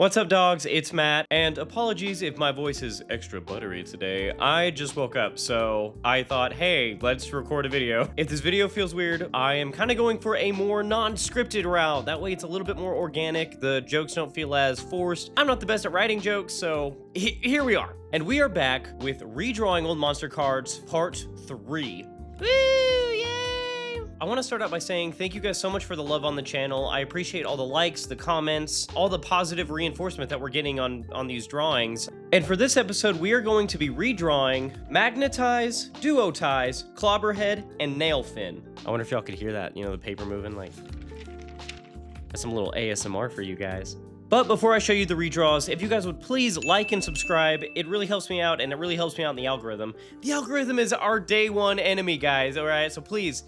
What's up, dogs? It's Matt, and apologies if my voice is extra buttery today. I just woke up, so I thought, hey, let's record a video. If this video feels weird, I am kind of going for a more non-scripted route. That way it's a little bit more organic. The jokes don't feel as forced. I'm not the best at writing jokes, so here we are. And we are back with Redrawing Old Monster Cards Part 3. Woo! Yay! I want to start out by saying thank you guys so much for the love on the channel. I appreciate all the likes, the comments, all the positive reinforcement that we're getting on these drawings. And for this episode, we are going to be redrawing Magnetize, Duotize, Clobberhead, and Nailfin. I wonder if y'all could hear that, you know, the paper moving, like, that's some little ASMR for you guys. But before I show you the redraws, if you guys would please like and subscribe, it really helps me out, and it really helps me out in the algorithm. The algorithm is our day one enemy, guys, alright? So please,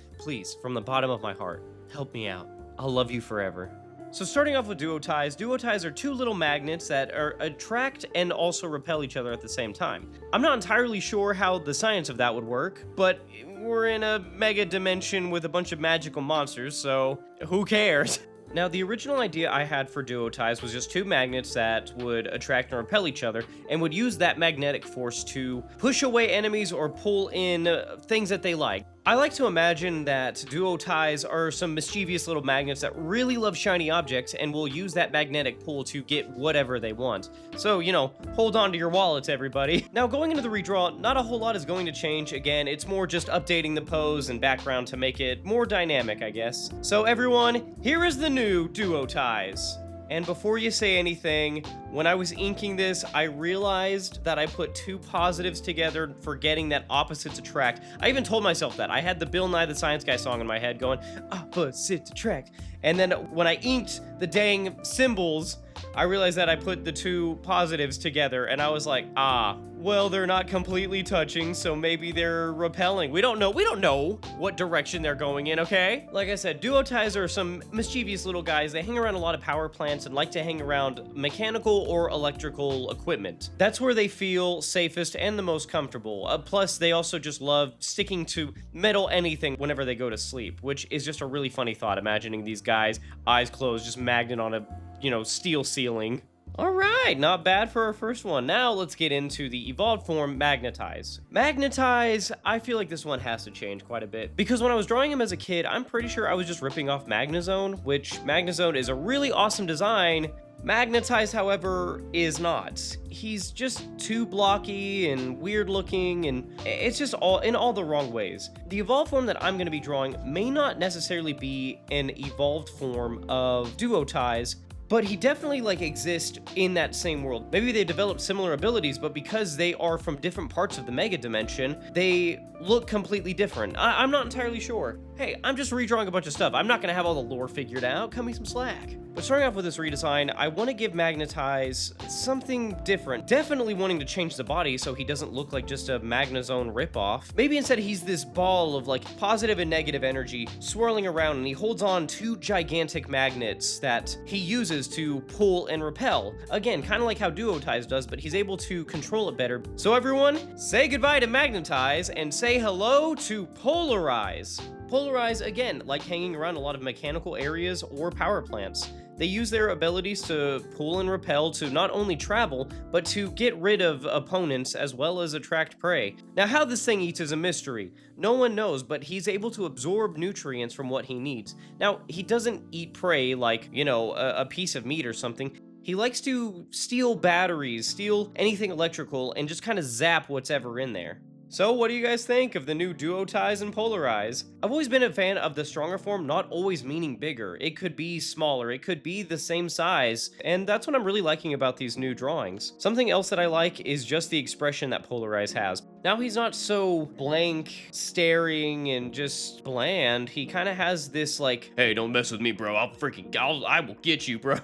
from the bottom of my heart, help me out. I'll love you forever. So starting off with Duotize, Duotize are two little magnets that attract and also repel each other at the same time. I'm not entirely sure how the science of that would work, but we're in a mega dimension with a bunch of magical monsters, so who cares? Now, the original idea I had for Duotize was just two magnets that would attract and repel each other, and would use that magnetic force to push away enemies or pull in things that they like. I like to imagine that Duotize are some mischievous little magnets that really love shiny objects and will use that magnetic pull to get whatever they want. So, you know, hold on to your wallets, everybody. Now, going into the redraw, not a whole lot is going to change. Again, it's more just updating the pose and background to make it more dynamic, I guess. So everyone, here is the new Duotize. And before you say anything, when I was inking this, I realized that I put two positives together, forgetting that opposites attract. I even told myself that. I had the Bill Nye the Science Guy song in my head going, opposites attract. And then when I inked the dang symbols, I realized that I put the two positives together, and I was like, well, they're not completely touching, so maybe they're repelling. We don't know what direction they're going in, okay? Like I said, Duotize are some mischievous little guys. They hang around a lot of power plants and like to hang around mechanical or electrical equipment. That's where they feel safest and the most comfortable. Plus, they also just love sticking to metal anything whenever they go to sleep, which is just a really funny thought, imagining these guys, eyes closed, just magnet on a, you know, steel ceiling. Alright, not bad for our first one. Now let's get into the evolved form, Magnetize. Magnetize, I feel like this one has to change quite a bit, because when I was drawing him as a kid, I'm pretty sure I was just ripping off Magnezone, which Magnezone is a really awesome design. Magnetize, however, is not. He's just too blocky and weird looking, and it's just all in all the wrong ways. The evolved form that I'm going to be drawing may not necessarily be an evolved form of Duotize, but he definitely, like, exists in that same world. Maybe they developed similar abilities, but because they are from different parts of the Mega Dimension, they look completely different. I'm not entirely sure. Hey, I'm just redrawing a bunch of stuff. I'm not gonna have all the lore figured out. Cut me some slack. But starting off with this redesign, I want to give Magnetize something different. Definitely wanting to change the body so he doesn't look like just a Magnezone ripoff. Maybe instead he's this ball of, like, positive and negative energy swirling around, and he holds on two gigantic magnets that he uses to pull and repel. Again, kind of like how Duotize does, but he's able to control it better. So everyone, say goodbye to Magnetize and say hello to Polarize. Polarize, again, like hanging around a lot of mechanical areas or power plants. They use their abilities to pull and repel to not only travel, but to get rid of opponents as well as attract prey. Now, how this thing eats is a mystery. No one knows, but he's able to absorb nutrients from what he needs. Now, he doesn't eat prey like, you know, a piece of meat or something. He likes to steal batteries, steal anything electrical, and just kind of zap what's ever in there. So what do you guys think of the new Duotize and Polarize? I've always been a fan of the stronger form not always meaning bigger. It could be smaller, it could be the same size, and that's what I'm really liking about these new drawings. Something else that I like is just the expression that Polarize has. Now he's not so blank, staring, and just bland. He kind of has this, like, hey, don't mess with me, bro. I will get you, bro.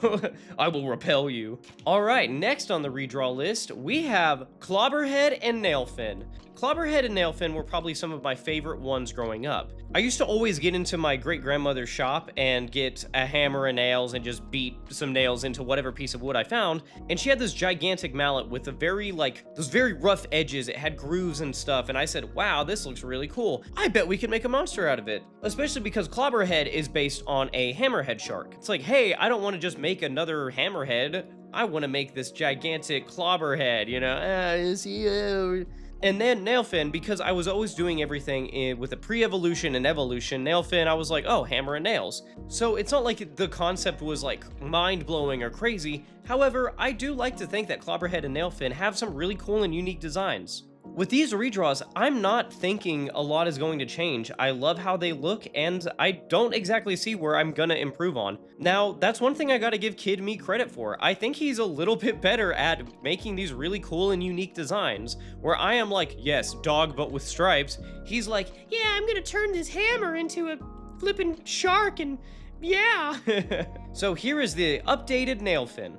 I will repel you. All right, next on the redraw list, we have Clobberhead and Nailfin. Clobberhead and Nailfin were probably some of my favorite ones growing up. I used to always get into my great-grandmother's shop and get a hammer and nails and just beat some nails into whatever piece of wood I found, and she had this gigantic mallet with a very, like, those very rough edges. It had grooves and stuff, and I said, wow, this looks really cool. I bet we could make a monster out of it. Especially because Clobberhead is based on a hammerhead shark. It's like, hey, I don't want to just make another hammerhead. I want to make this gigantic clobberhead, you know? And then Nailfin, because I was always doing everything with a pre-evolution and evolution, Nailfin, I was like, oh, hammer and nails. So it's not like the concept was like mind-blowing or crazy. However, I do like to think that Clobberhead and Nailfin have some really cool and unique designs. With these redraws, I'm not thinking a lot is going to change. I love how they look, and I don't exactly see where I'm gonna improve on. Now, that's one thing I gotta give Kid Me credit for. I think he's a little bit better at making these really cool and unique designs, where I am like, yes, dog but with stripes. He's like, yeah, I'm gonna turn this hammer into a flippin' shark and yeah. So here is the updated Nailfin.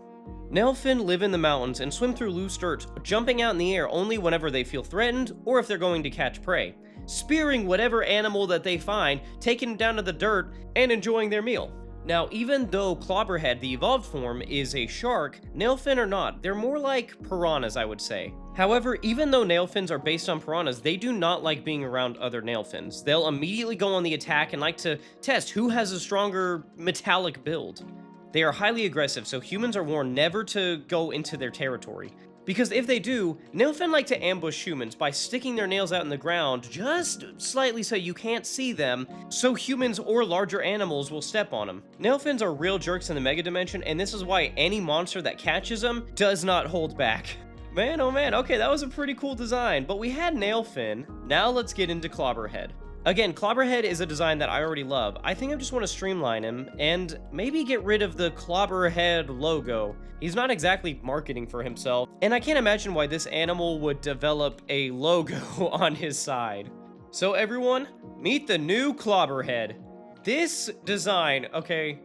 Nailfin live in the mountains and swim through loose dirt, jumping out in the air only whenever they feel threatened or if they're going to catch prey, spearing whatever animal that they find, taking it down to the dirt, and enjoying their meal. Now, even though Clobberhead, the evolved form, is a shark, Nailfin are not. They're more like piranhas, I would say. However, even though Nailfins are based on piranhas, they do not like being around other Nailfins. They'll immediately go on the attack and like to test who has a stronger metallic build. They are highly aggressive, so humans are warned never to go into their territory. Because if they do, Nailfin like to ambush humans by sticking their nails out in the ground just slightly so you can't see them, so humans or larger animals will step on them. Nailfins are real jerks in the Mega Dimension, and this is why any monster that catches them does not hold back. Man, oh man, okay, that was a pretty cool design, but we had Nailfin. Now let's get into Clobberhead. Again, Clobberhead is a design that I already love. I think I just want to streamline him and maybe get rid of the Clobberhead logo. He's not exactly marketing for himself, and I can't imagine why this animal would develop a logo on his side. So everyone, meet the new Clobberhead. This design, okay,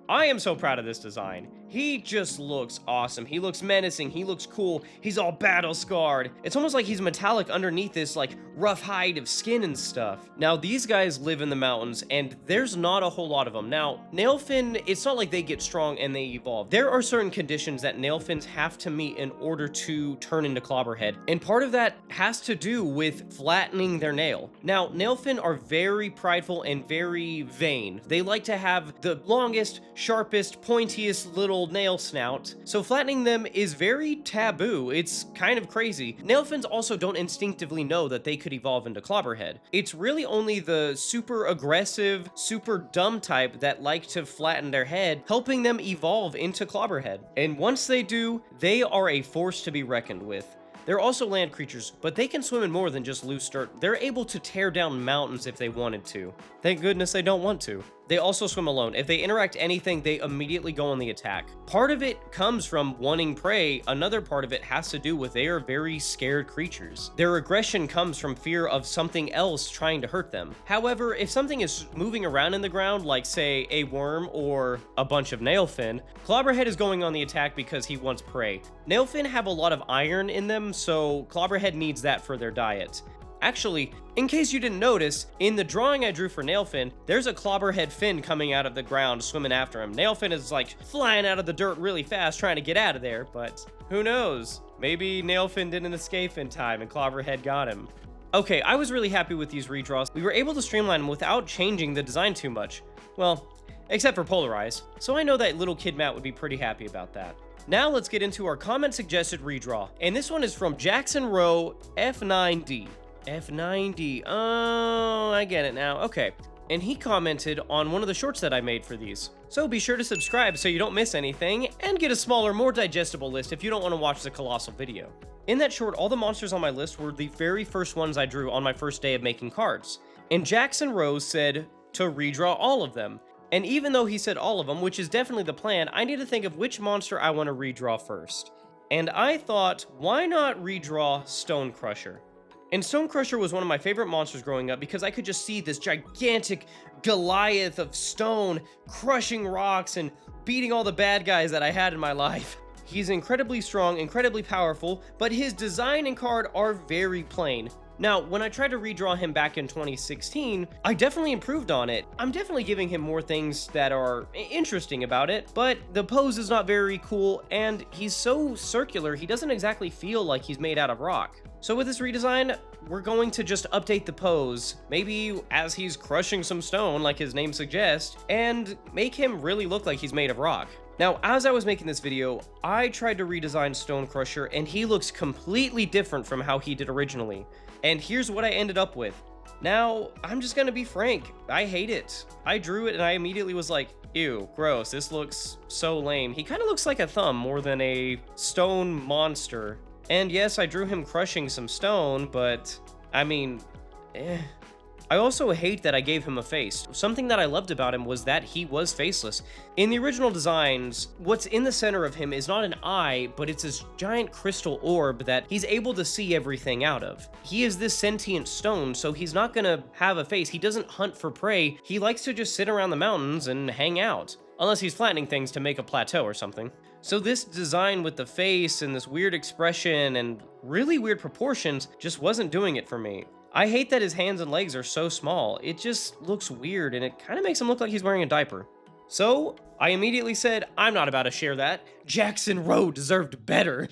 I am so proud of this design. He just looks awesome. He looks menacing. He looks cool. He's all battle scarred. It's almost like he's metallic underneath this like rough hide of skin and stuff. Now these guys live in the mountains and there's not a whole lot of them. Now Nailfin, it's not like they get strong and they evolve. There are certain conditions that Nailfins have to meet in order to turn into Clobberhead. And part of that has to do with flattening their nail. Now Nailfin are very prideful and very vain. They like to have the longest, sharpest, pointiest little nail snout, so flattening them is very taboo. It's kind of crazy. Nailfins also don't instinctively know that they could evolve into Clobberhead. It's really only the super aggressive, super dumb type that like to flatten their head, helping them evolve into Clobberhead. And once they do, they are a force to be reckoned with. They're also land creatures, but they can swim in more than just loose dirt. They're able to tear down mountains if they wanted to. Thank goodness they don't want to. They also swim alone. If they interact anything, they immediately go on the attack. Part of it comes from wanting prey. Another part of it has to do with they are very scared creatures. Their aggression comes from fear of something else trying to hurt them. However, if something is moving around in the ground, like say a worm or a bunch of Nailfin, Clobberhead is going on the attack because he wants prey. Nailfin have a lot of iron in them, so Clobberhead needs that for their diet. Actually, in case you didn't notice, in the drawing I drew for Nailfin, there's a Clobberhead fin coming out of the ground swimming after him. Nailfin is like flying out of the dirt really fast trying to get out of there, but who knows? Maybe Nailfin didn't escape in time and Clobberhead got him. Okay, I was really happy with these redraws. We were able to streamline them without changing the design too much. Well, except for Polarize. So I know that little kid Matt would be pretty happy about that. Now let's get into our comment suggested redraw. And this one is from Jackson Rowe F9D. F90. Oh, I get it now. Okay. And he commented on one of the shorts that I made for these. So be sure to subscribe so you don't miss anything, and get a smaller, more digestible list if you don't want to watch the colossal video. In that short, all the monsters on my list were the very first ones I drew on my first day of making cards. And Jackson Rose said to redraw all of them. And even though he said all of them, which is definitely the plan, I need to think of which monster I want to redraw first. And I thought, why not redraw Stone Crusher? And Stone Crusher was one of my favorite monsters growing up because I could just see this gigantic Goliath of stone crushing rocks and beating all the bad guys that I had in my life. He's incredibly strong, incredibly powerful, but his design and card are very plain. Now, when I tried to redraw him back in 2016, I definitely improved on it. I'm definitely giving him more things that are interesting about it, but the pose is not very cool, and he's so circular, he doesn't exactly feel like he's made out of rock. So with this redesign, we're going to just update the pose, maybe as he's crushing some stone like his name suggests, and make him really look like he's made of rock. Now, as I was making this video, I tried to redesign Stone Crusher, and he looks completely different from how he did originally. And here's what I ended up with. Now, I'm just gonna be frank, I hate it. I drew it and I immediately was like, ew, gross, this looks so lame. He kind of looks like a thumb more than a stone monster. And yes, I drew him crushing some stone, but I mean, I also hate that I gave him a face. Something that I loved about him was that he was faceless. In the original designs, what's in the center of him is not an eye, but it's this giant crystal orb that he's able to see everything out of. He is this sentient stone, so he's not gonna have a face. He doesn't hunt for prey. He likes to just sit around the mountains and hang out. Unless he's flattening things to make a plateau or something. So this design with the face and this weird expression and really weird proportions just wasn't doing it for me. I hate that his hands and legs are so small. It just looks weird and it kind of makes him look like he's wearing a diaper. So I immediately said, I'm not about to share that. Jackson Rowe deserved better.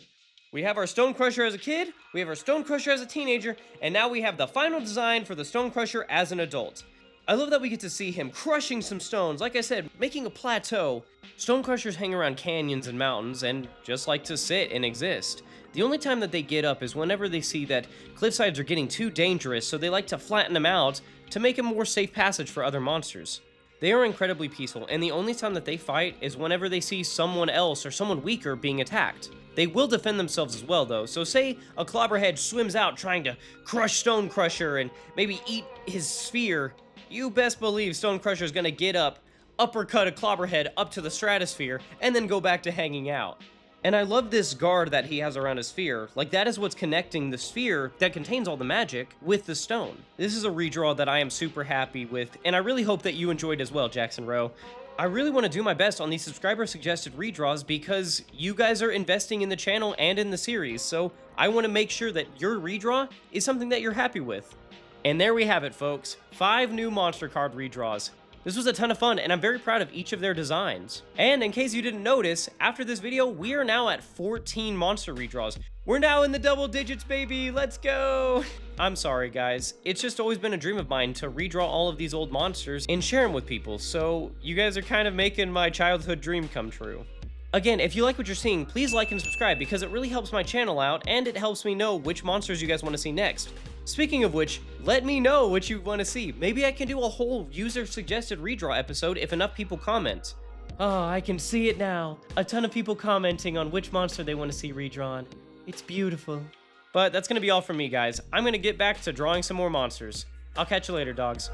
We have our Stone Crusher as a kid, we have our Stone Crusher as a teenager, and now we have the final design for the Stone Crusher as an adult. I love that we get to see him crushing some stones, like I said, making a plateau. Stone Crushers hang around canyons and mountains and just like to sit and exist. The only time that they get up is whenever they see that cliffsides are getting too dangerous, so they like to flatten them out to make a more safe passage for other monsters. They are incredibly peaceful, and the only time that they fight is whenever they see someone else or someone weaker being attacked. They will defend themselves as well, though, so say a Clobberhead swims out trying to crush Stone Crusher and maybe eat his sphere, you best believe Stone Crusher is gonna get up, uppercut a Clobberhead up to the stratosphere, and then go back to hanging out. And I love this guard that he has around his sphere. Like, that is what's connecting the sphere that contains all the magic with the stone. This is a redraw that I am super happy with, and I really hope that you enjoyed as well, Jackson Rowe. I really want to do my best on these subscriber-suggested redraws because you guys are investing in the channel and in the series, so I want to make sure that your redraw is something that you're happy with. And there we have it, folks. 5 new monster card redraws. This was a ton of fun, and I'm very proud of each of their designs. And in case you didn't notice, after this video, we are now at 14 monster redraws. We're now in the double digits, baby! Let's go! I'm sorry, guys. It's just always been a dream of mine to redraw all of these old monsters and share them with people, so you guys are kind of making my childhood dream come true. Again, if you like what you're seeing, please like and subscribe because it really helps my channel out, and it helps me know which monsters you guys want to see next. Speaking of which, let me know what you want to see. Maybe I can do a whole user-suggested redraw episode if enough people comment. Oh, I can see it now. A ton of people commenting on which monster they want to see redrawn. It's beautiful. But that's going to be all from me, guys. I'm going to get back to drawing some more monsters. I'll catch you later, dogs.